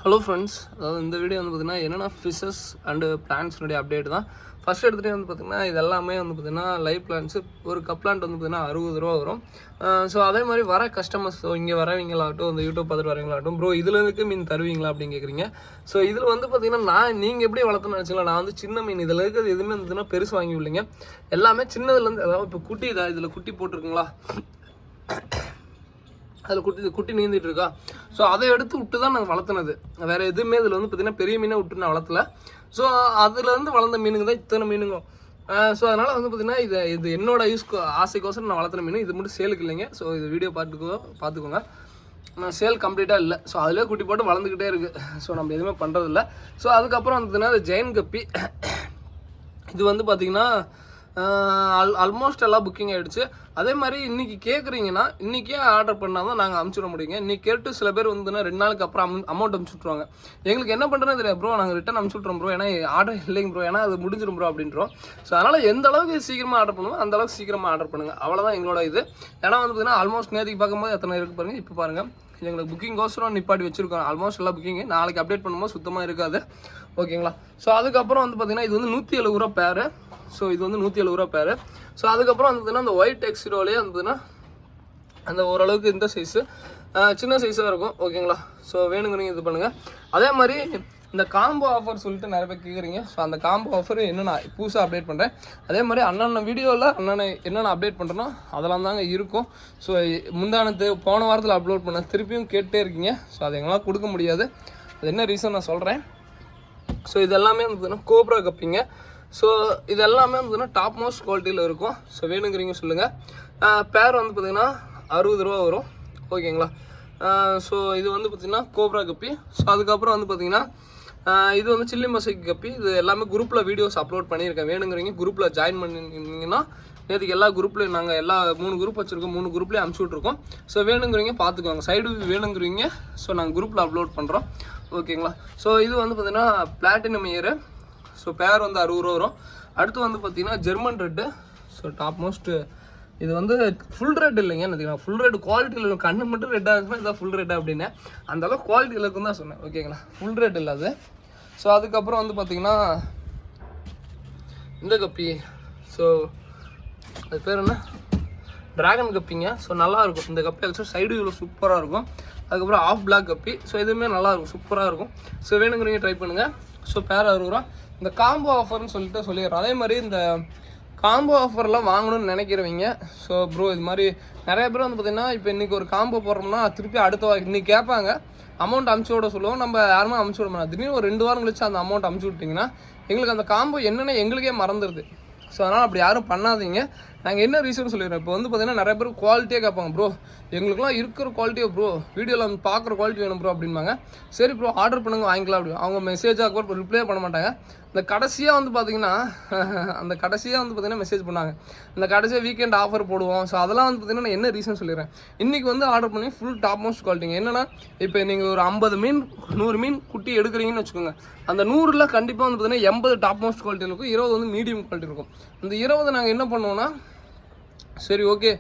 Hello friends, அதாவது இந்த video வந்து பார்த்திங்கன்னா என்னென்ன ஃபிஷஸ் அண்டு பிளான்ட்ஸ்னுடைய அப்டேட் தான். ஃபஸ்ட் எடுத்துகிட்டே வந்து பார்த்திங்கன்னா இது எல்லாமே வந்து பார்த்திங்கன்னா லைவ் பிளான்ட்ஸு. ஒரு கப் பிளான்ட் வந்து பார்த்திங்கன்னா 60 ரூபா வரும். ஸோ அதே மாதிரி வர கஸ்டமர்ஸ், ஸோ இங்கே வரவங்களாகட்டும், இந்த யூடியூப் பார்த்துட்டு வரவங்களாகட்டும், ப்ரோ இதில் இருக்க மீன் தருவீங்களா அப்படின்னு கேட்குறீங்க. ஸோ இதில் வந்து பார்த்திங்கன்னா நீங்கள் எப்படி வளர்த்துன்னு நினச்சிங்களா, நான் வந்து சின்ன மீன் இதில் இருக்கிறது எதுவுமே வந்துன்னா பெருசு வாங்கி விடலைங்க. எல்லாமே சின்னதுலேருந்து, அதாவது இப்போ குட்டி இதாக இதில் குட்டி போட்டிருக்குங்களா, அதில் குட்டி நீந்திட்டு இருக்கா. ஸோ அதை எடுத்து விட்டு தான் நாங்கள் வளர்த்துனது. வேறு எதுவுமே இதில் வந்து பார்த்திங்கன்னா பெரிய மீனை விட்டு நான் வளர்த்தல. ஸோ அதுலேருந்து வளர்ந்த மீனுங்க தான் இத்தனை மீனுங்க. ஸோ அதனால் வந்து பார்த்திங்கன்னா இது என்னோட ஆசைக்கோசரம் நான் வளர்த்துன மீன். இது மட்டும் சேலுக்கு இல்லைங்க. ஸோ இது வீடியோ பார்த்துக்கோங்க. சேல் கம்ப்ளீட்டாக இல்லை. ஸோ அதிலே குட்டி போட்டு வளர்ந்துக்கிட்டே இருக்குது. ஸோ நம்ம எதுவுமே பண்ணுறதில்ல. ஸோ அதுக்கப்புறம் வந்துன்னா அது ஜெயின் கப்பி. இது வந்து பார்த்திங்கன்னா ஆல்மோஸ்ட் எல்லாம் புக்கிங் ஆகிடுச்சு. அதே மாதிரி இன்றைக்கி கேட்குறீங்கன்னா இன்றைக்கே ஆர்டர் பண்ணால் தான் நாங்கள் அனுப்பிச்சி விட முடியுங்க. இன்றைக்கி கேட்டு சில பேர் வந்துன்னா 2 நாளுக்கு அப்புறம் அமௌண்ட் அனுப்பிச்சி விட்ருவாங்க. எங்களுக்கு என்ன பண்ணுறதுன்னு தெரியாது. ப்ரோ நாங்கள் ரிட்டன் அனுப்பிச்சி விட்றோம் ப்ரோ, ஏன்னா ஆர்டர் இல்லைங்க ப்ரோ, ஏன்னா அது முடிஞ்சிடும் ப்ரோ அப்படின்றோம். ஸோ அதனால் எந்த அளவுக்கு சீக்கிரமாக ஆர்டர் பண்ணுவோம் அந்த அளவுக்கு சீக்கிரமாக ஆர்டர் பண்ணுங்கள். அவ்வளோதான் எங்களோட இது. ஏன்னா வந்து பார்த்தீங்கன்னா ஆல்மோஸ்ட் நேற்றுக்கு பார்க்கும்போது எத்தனை இருக்குது பாருங்கள். இப்போ பாருங்கள், எங்களுக்கு புக்கிங்கோசரம் நிப்பாட்டி வச்சுருக்கோம். ஆல்மோஸ்ட் எல்லாம் புக்கிங்கு. நாளைக்கு அப்டேட் பண்ணும்போது சுத்தமாக இருக்காது. ஓகேங்களா. ஸோ அதுக்கப்புறம் வந்து பார்த்திங்கன்னா இது வந்து 170 ரூபா பேரு. ஸோ இது வந்து 170 ரூபா பேரு. ஸோ அதுக்கப்புறம் வந்து அந்த ஒயிட் எக்ஸிரோலேயே வந்துன்னா அந்த ஓரளவுக்கு இந்த சைஸு சின்ன சைஸாக இருக்கும். ஓகேங்களா. ஸோ வேணுங்கிறீங்க இது பண்ணுங்கள். அதே மாதிரி இந்த காம்போ ஆஃபர் சொல்லிட்டு நிறைய பேர் கேட்குறீங்க. ஸோ அந்த காம்போ ஆஃபர் என்னென்ன புதுசாக அப்டேட் பண்ணுறேன். அதே மாதிரி அண்ணன் வீடியோவில் என்னென்ன அப்டேட் பண்ணுறேனோ அதெல்லாம் தாங்க இருக்கும். ஸோ முந்தானத்து போன வாரத்தில் அப்லோட் பண்ண திருப்பியும் கேட்டே இருக்கீங்க. ஸோ அது எங்களால் கொடுக்க முடியாது. அது என்ன ரீசன் நான் சொல்கிறேன். ஸோ இது எல்லாமே வந்து கோப்ரா கப்பிங்க. ஸோ இது எல்லாமே வந்து டாப் மோஸ்ட் குவாலிட்டியில் இருக்கும். ஸோ வேணுங்கிறீங்க சொல்லுங்கள். பேர் வந்து பார்த்திங்கன்னா 60 ரூபா வரும். ஓகேங்களா. ஸோ இது வந்து பார்த்திங்கன்னா கோப்ரா கப்பி. ஸோ அதுக்கப்புறம் வந்து பார்த்திங்கன்னா இது வந்து சில்லி மசைக்கு கப்பி. இது எல்லாமே குரூப்பில் வீடியோஸ் அப்லோட் பண்ணியிருக்கேன். வேணுங்கிறீங்க குரூப்பில் ஜாயின் பண்ணிங்கன்னா நேற்றுக்கு எல்லா குரூப்லேயும் நாங்கள் எல்லா 3 குரூப் வச்சுருக்கோம். 3 குரூப்லேயும் அனுப்பிச்சி விட்ருக்கோம். ஸோ வேணுங்கிறீங்க பார்த்துக்கோங்க. சைடு வேணுங்கிறீங்க. ஸோ நாங்கள் குரூப்பில் அப்லோட் பண்ணுறோம். ஓகேங்களா. ஸோ இது வந்து பார்த்திங்கன்னா பிளாட்டினம் இயரு. ஸோ பேர் வந்து 60 ரூபா வரும். அடுத்து வந்து பார்த்திங்கன்னா German red. So top most இது வந்து ஃபுல் ரெட் இல்லைங்க. என்ன ஃபுல் ரெட் குவாலிட்டியில் இருக்கும். கண்ணு மட்டும் ரெட்டாக இருந்துச்சுன்னா இதான் ஃபுல் ரெட்டாக அப்படின்னு அந்த அளவுக்கு குவாலிட்டியில் இருக்குன்னு தான் சொன்னேன். ஓகேங்களா. ஃபுல் ரெட் இல்லை அது. ஸோ அதுக்கப்புறம் வந்து பார்த்திங்கன்னா இந்த கப்பி. ஸோ அது பேர் என்ன, ட்ராகன் கப்பிங்க. ஸோ நல்லாயிருக்கும் இந்த கப்பி. ஆக்சுவலாக சைடு இவ்வளோ சூப்பராக இருக்கும். அதுக்கப்புறம் ஆஃப் பிளாக் கப்பி. ஸோ இதுவுமே நல்லாயிருக்கும், சூப்பராக இருக்கும். ஸோ வேணுங்கிறீங்க ட்ரை பண்ணுங்கள். ஸோ பேர் 60 ரூபா. இந்த காம்போ ஆஃபர்னு சொல்லிடுறோம். அதே மாதிரி இந்த காம்போ ஆஃபர்லாம் வாங்கணும்னு நினைக்கிறவங்க, ஸோ ப்ரோ இது மாதிரி நிறைய பேர் வந்து பார்த்திங்கன்னா இப்போ இன்றைக்கி ஒரு காம்போ போடுறோம்னா திருப்பி அடுத்த இன்றைக்கி கேட்பாங்க, அமௌண்ட் அமுச்சு விட சொல்லுவோம். நம்ம யாருமே அமுச்சு விட மாட்டோம். திடீர்னு ஒரு 2 வாரம் கழிச்சு அந்த அமௌண்ட் அமுச்சு விட்டிங்கன்னா எங்களுக்கு அந்த காம்போ என்னென்னு எங்களுக்கே மறந்துடுது. ஸோ அதனால் அப்படி யாரும் பண்ணாதீங்க. நாங்கள் என்ன ரீசன் சொல்லிடுறோம். இப்போ வந்து பார்த்திங்கன்னா நிறைய பேர் குவாலிட்டியாக கேட்பாங்க. ப்ரோ எங்களுக்குலாம் இருக்கிற குவாலிட்டியாக ப்ரோ வீடியோவில் வந்து பார்க்குற குவாலிட்டி வேணும் ப்ரோ அப்படின்பாங்க. சரி ப்ரோ ஆர்டர் பண்ணுங்க வாங்கிக்கலாம் அப்படி. அவங்க மெசேஜாக கூட ரிப்ளே பண்ண மாட்டாங்க. இந்த கடைசியாக வந்து பார்த்திங்கன்னா மெசேஜ் பண்ணாங்க, இந்த கடைசியாக வீக்கெண்ட் ஆஃபர் போடுவோம். ஸோ அதெல்லாம் வந்து பார்த்திங்கன்னா நான் என்ன ரீசன் சொல்லிடுறேன். இன்றைக்கி வந்து ஆர்டர் பண்ணி ஃபுல் டாப் மோஸ்ட் குவாலிட்டிங்க. என்னென்னா இப்போ நீங்கள் ஒரு 50 மீன் 100 மீன் குட்டி எடுக்கிறீங்கன்னு வச்சுக்கோங்க. அந்த 100ல் கண்டிப்பாக வந்து பார்த்திங்கன்னா 80 டாப் மோஸ்ட் குவாலிட்டி இருக்கும், 20 வந்து மீடியம் குவாலிட்டி இருக்கும். அந்த 20 நாங்கள் என்ன பண்ணுவோன்னா, சரி ஓகே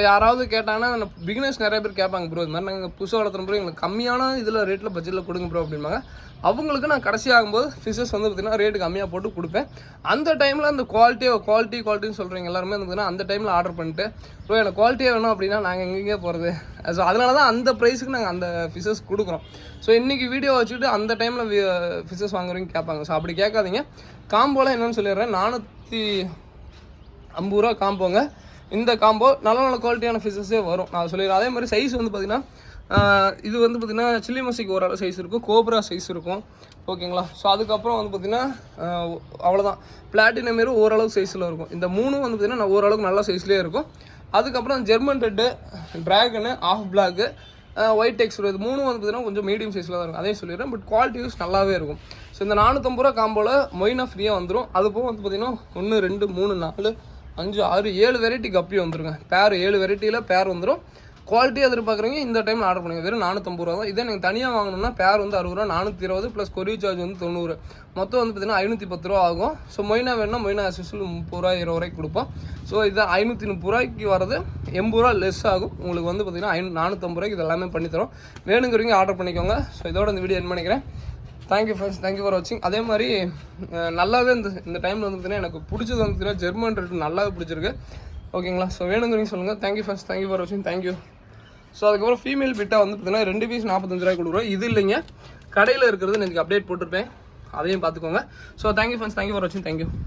யாராவது கேட்டாங்கன்னா பிகினர்ஸ் நிறைய பேர் கேட்பாங்க, ப்ரோ இது மாதிரி நாங்கள் புதுசாக வளர்த்துறோம் ப்ரோ, எங்களுக்கு கம்மியான இதில் ரேட்டில் பட்ஜெட்டில் கொடுங்க ப்ரோ அப்படிம்பாங்க. அவங்களுக்கு நான் கடைசி ஆகும்போது ஃபிஷஸ் வந்து பார்த்திங்கன்னா ரேட்டு கம்மியாக போட்டு கொடுப்பேன். அந்த டைமில் அந்த குவாலிட்டின்னு சொல்கிறீங்க எல்லாருமே வந்து பார்த்திங்கன்னா அந்த டைமில் ஆர்டர் பண்ணிட்டு ப்ரோ எனக்கு குவாலிட்டியாக வேணும் அப்படின்னா நாங்கள் எங்கெங்கே போகிறது. ஸோ அதனால தான் அந்த ப்ரைஸுக்கு நாங்கள் அந்த ஃபிஷஸ் கொடுக்குறோம். ஸோ இன்றைக்கி வீடியோ வச்சுட்டு அந்த டைமில் ஃபிஷஸ் வாங்குறவங்க கேட்பாங்க. ஸோ அப்படி கேட்காதீங்க. காம்போலாம் என்னென்னு சொல்லிடுறேன். 450 ரூபா காம்போங்க. இந்த காம்போ நல்ல குவாலிட்டியான ஃபிஷஸே வரும், நான் சொல்லிடுறேன். அதே மாதிரி சைஸ் வந்து பார்த்திங்கன்னா இது வந்து பார்த்திங்கன்னா சில்லி மசிக்கு ஓரளவு சைஸ் இருக்கும், கோப்ரா சைஸ் இருக்கும். ஓகேங்களா. ஸோ அதுக்கப்புறம் வந்து பார்த்திங்கன்னா அவ்வளோதான். பிளாட்டினம் மாரி ஓரளவு சைஸில் இருக்கும். இந்த 3 வந்து பார்த்திங்கன்னா ஓரளவுக்கு நல்ல சைஸ்லேயே இருக்கும். அதுக்கப்புறம் German red, dragon, off black, white X இது 3 வந்து பார்த்திங்கன்னா கொஞ்சம் மீடியம் சைஸில் தான் இருக்கும். அதையும் சொல்லிடுறேன். பட் குவாலிட்டி யூஸ் நல்லாவே இருக்கும். ஸோ இந்த 450 ரூபா காம்போவில் மொயினா ஃப்ரீயாக வந்துடும். அது போக வந்து பார்த்திங்கன்னா 1 2 3 4 5 6 7 வெரைட்டி கப்பி வந்துருங்க. பேர் 7 வெரைட்டியில் பேர் வந்துடும். குவாலிட்டி எதிர்பார்க்குறீங்க இந்த டைமில் ஆர்டர் பண்ணுங்க. வெறும் 450 ரூபா தான். இதே நீங்கள் தனியாக வாங்கணும்னா பேர் வந்து 60 ரூபா, 420 ப்ளஸ் கொரியர் சார்ஜ் வந்து 90. மொத்தம் வந்து பார்த்தீங்கன்னா 510 ரூபா ஆகும். ஸோ மொய்னா வேணும்னா மொய்னா அசஸ்ஸில் 30 ரூபா 20 ரூபாய்க்கு கொடுப்போம். ஸோ இது 530 ரூபாய்க்கு வரது 80 ரூபா லெஸ் ஆகும். உங்களுக்கு வந்து பார்த்தீங்கன்னா 450 ரூபாய்க்கு இது எல்லாமே பண்ணித்தரோம். வேணுங்கிறவங்க ஆர்டர் பண்ணிக்கோங்க. ஸோ இதோட இந்த வீடியோ என் பண்ணிக்கிறேன். தேங்க்யூ ஃப்ரெண்ட்ஸ், தேங்க்யூ ஃபார் வாட்சிங். அதே மாதிரி நல்லாவே இந்த டைமில் வந்து பார்த்தீங்கன்னா எனக்கு பிடிச்சது வந்து பார்த்தீங்கன்னா ஜெர்மன் ரேட்டு நல்லாவே பிடிச்சிருக்கு. ஓகேங்களா? ஸோ வேணுங்கிறீங்க சொல்லுங்கள். தேங்க்யூ ஃப்ரெண்ட்ஸ், தேங்க்யூ ஃபார் வாட்சிங். தேங்க்யூ. ஸோ அதுக்கப்புறம் ஃபீமேல் பிட்டாக வந்து பார்த்தீங்கன்னா 2 பீஸ் 45 ரூபாய்க்கு கொடுக்குறோம். இது இல்லைங்க, கடையில் இருக்கிறது எனக்கு அப்டேட் போட்டிருப்பேன், அதையும் பார்த்துக்கோங்க. So thank you friends, thank you for வாட்சிங். தேங்க்யூ.